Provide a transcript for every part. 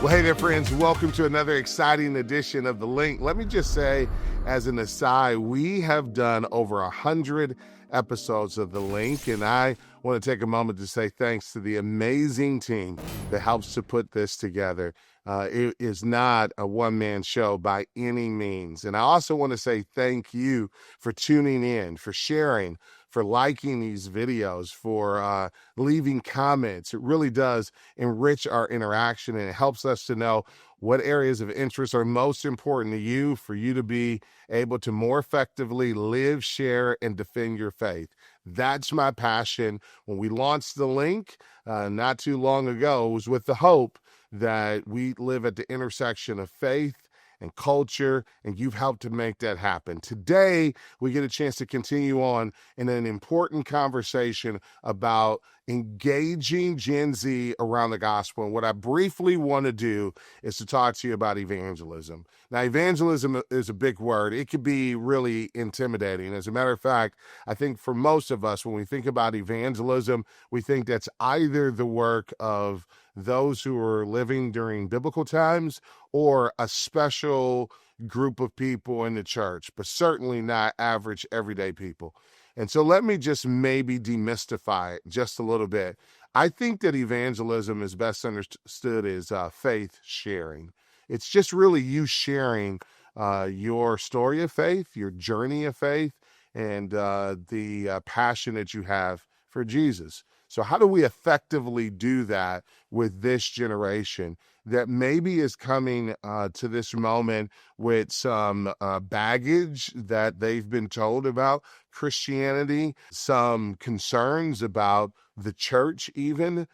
Well, hey there, friends. Welcome to another exciting edition of The Link. Let me just say, as an aside, we have done over 100 episodes of The Link, and I want to take a moment to say thanks to the amazing team that helps to put this together. It is not a one-man show by any means. And I also want to say thank you for tuning in, for sharing, for liking these videos, for leaving comments. It really does enrich our interaction, and it helps us to know what areas of interest are most important to you, for you to be able to more effectively live, share, and defend your faith. That's my passion. When we launched The Link not too long ago, it was with the hope that we live at the intersection of faith and culture, and you've helped to make that happen. Today, we get a chance to continue on in an important conversation about engaging Gen Z around the gospel. And what I briefly want to do is to talk to you about evangelism. Now, evangelism is a big word. It can be really intimidating. As a matter of fact, I think for most of us, when we think about evangelism, we think that's either the work of those who are living during biblical times or a special group of people in the church, but certainly not average everyday people. And so let me just maybe demystify it just a little bit. I think that evangelism is best understood as faith sharing. It's just really you sharing your story of faith, your journey of faith, and the passion that you have for Jesus. So how do we effectively do that with this generation that maybe is coming to this moment with some baggage that they've been told about Christianity, some concerns about the church even,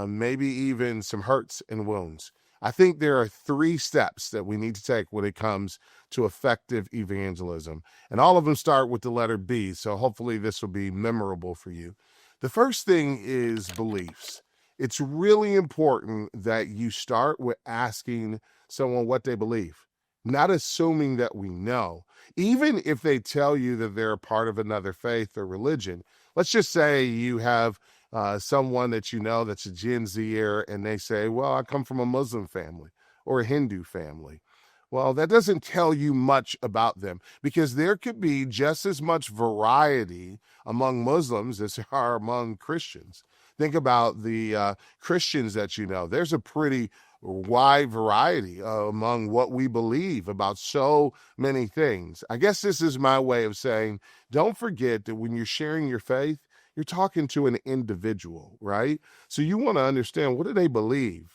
maybe even some hurts and wounds? I think there are 3 steps that we need to take when it comes to effective evangelism. And all of them start with the letter B, so hopefully this will be memorable for you. The first thing is beliefs. It's really important that you start with asking someone what they believe, not assuming that we know. Even if they tell you that they're a part of another faith or religion, let's just say you have someone that you know that's a Gen Zer, and they say, well, I come from a Muslim family or a Hindu family. Well, that doesn't tell you much about them, because there could be just as much variety among Muslims as there are among Christians. Think about the Christians that you know. There's a pretty wide variety among what we believe about so many things. I guess this is my way of saying, don't forget that when you're sharing your faith, you're talking to an individual, right? So you want to understand, what do they believe?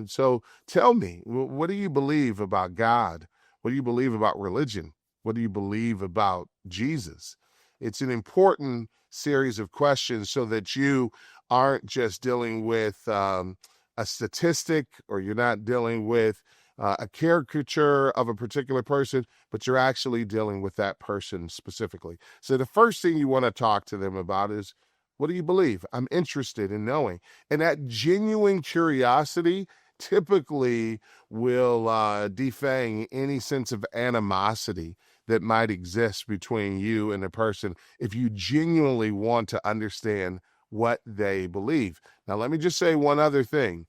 So tell me, what do you believe about God? What do you believe about religion? What do you believe about Jesus? It's an important series of questions so that you aren't just dealing with a statistic, or you're not dealing with a caricature of a particular person, but you're actually dealing with that person specifically. So the first thing you want to talk to them about is, what do you believe? I'm interested in knowing. And that genuine curiosity typically will defang any sense of animosity that might exist between you and a person if you genuinely want to understand what they believe. Now, let me just say one other thing.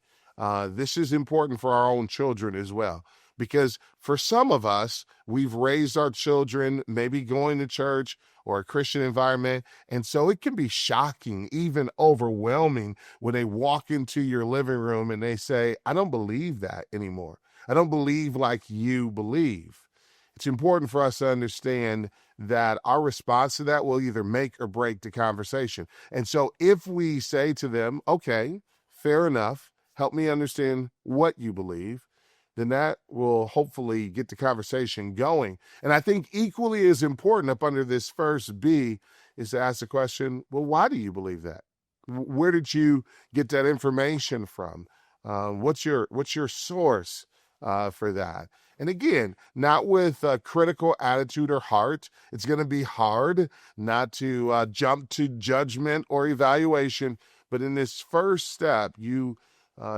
This is important for our own children as well, because for some of us, we've raised our children maybe going to church or a Christian environment, and so it can be shocking, even overwhelming, when they walk into your living room and they say, I don't believe that anymore. I don't believe like you believe. It's important for us to understand that our response to that will either make or break the conversation. And so if we say to them, okay, fair enough, help me understand what you believe, then that will hopefully get the conversation going. And I think equally as important up under this first B is to ask the question, well, why do you believe that? Where did you get that information from? What's your source for that? And again, not with a critical attitude or heart. It's going to be hard not to jump to judgment or evaluation. But in this first step, you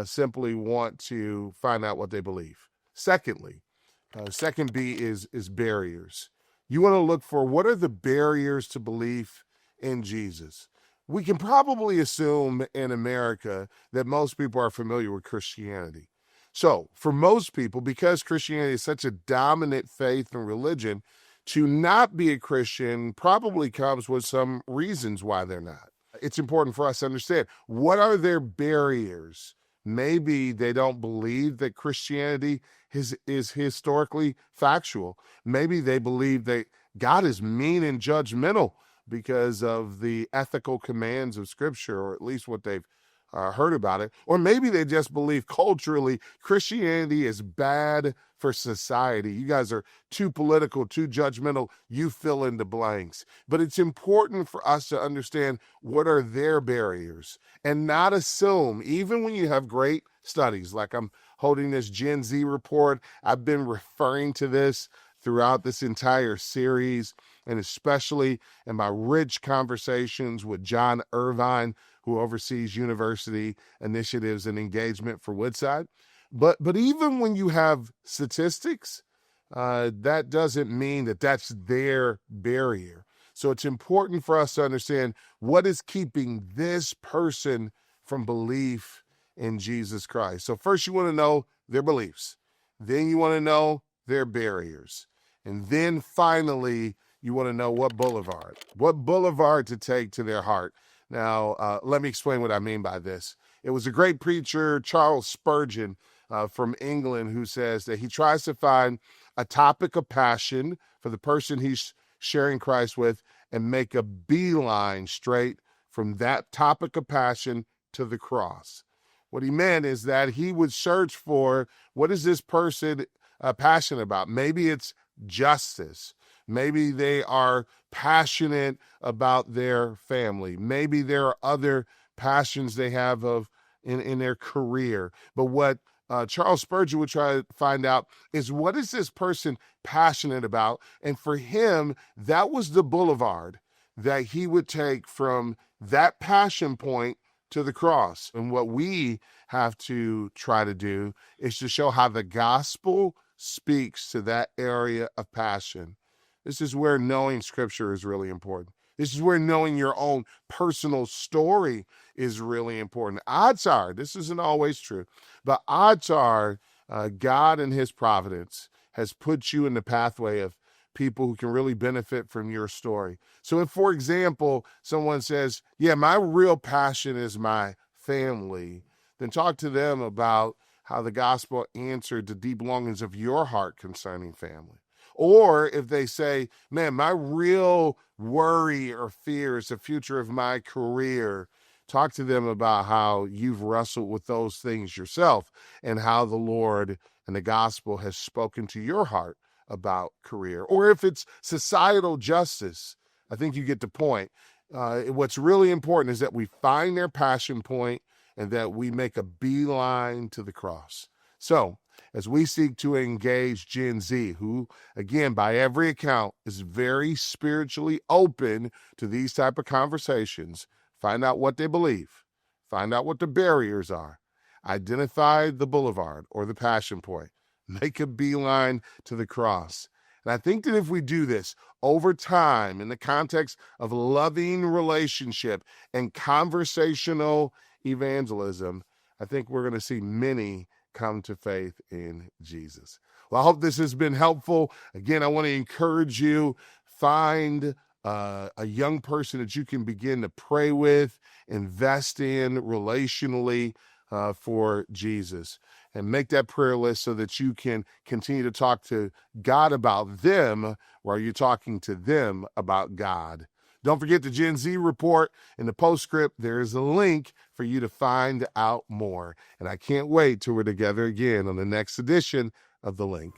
simply want to find out what they believe. Secondly, second B is barriers. You want to look for, what are the barriers to belief in Jesus? We can probably assume in America that most people are familiar with Christianity. So for most people, because Christianity is such a dominant faith and religion, to not be a Christian probably comes with some reasons why they're not. It's important for us to understand, what are their barriers? Maybe they don't believe that Christianity is historically factual. Maybe they believe that God is mean and judgmental because of the ethical commands of Scripture, or at least what they've heard about it. Or maybe they just believe culturally Christianity is bad for society. You guys are too political, too judgmental. You fill in the blanks. But it's important for us to understand what are their barriers and not assume, even when you have great studies, like I'm holding this Gen Z report. I've been referring to this throughout this entire series, and especially in my rich conversations with John Irvine, who oversees university initiatives and engagement for Woodside. But even when you have statistics, that doesn't mean that that's their barrier. So it's important for us to understand what is keeping this person from belief in Jesus Christ. So first you want to know their beliefs. Then you want to know their barriers. And then finally, you want to know what boulevard to take to their heart. Now, let me explain what I mean by this. It was a great preacher, Charles Spurgeon, from England, who says that he tries to find a topic of passion for the person he's sharing Christ with and make a beeline straight from that topic of passion to the cross. What he meant is that he would search for, what is this person passionate about? Maybe it's justice. Maybe they are passionate about their family. Maybe there are other passions they have in their career. But what Charles Spurgeon would try to find out is, what is this person passionate about? And for him, that was the boulevard that he would take from that passion point to the cross. And what we have to try to do is to show how the gospel speaks to that area of passion. This is where knowing Scripture is really important. This is where knowing your own personal story is really important. Odds are, this isn't always true, but odds are God in his providence has put you in the pathway of people who can really benefit from your story. So if, for example, someone says, yeah, my real passion is my family, then talk to them about how the gospel answered the deep longings of your heart concerning family. Or if they say, man, my real worry or fear is the future of my career, talk to them about how you've wrestled with those things yourself and how the Lord and the gospel has spoken to your heart about career. Or if it's societal justice, I think you get the point. What's really important is that we find their passion point and that we make a beeline to the cross. So, as we seek to engage Gen Z, who, again, by every account, is very spiritually open to these type of conversations, find out what they believe, find out what the barriers are, identify the boulevard or the passion point, make a beeline to the cross. And I think that if we do this over time in the context of loving relationship and conversational evangelism, I think we're going to see many come to faith in Jesus. Well, I hope this has been helpful. Again, I want to encourage you, find a young person that you can begin to pray with, invest in relationally for Jesus, and make that prayer list so that you can continue to talk to God about them while you're talking to them about God. Don't forget the Gen Z report. In the postscript, there is a link for you to find out more. And I can't wait till we're together again on the next edition of The Link.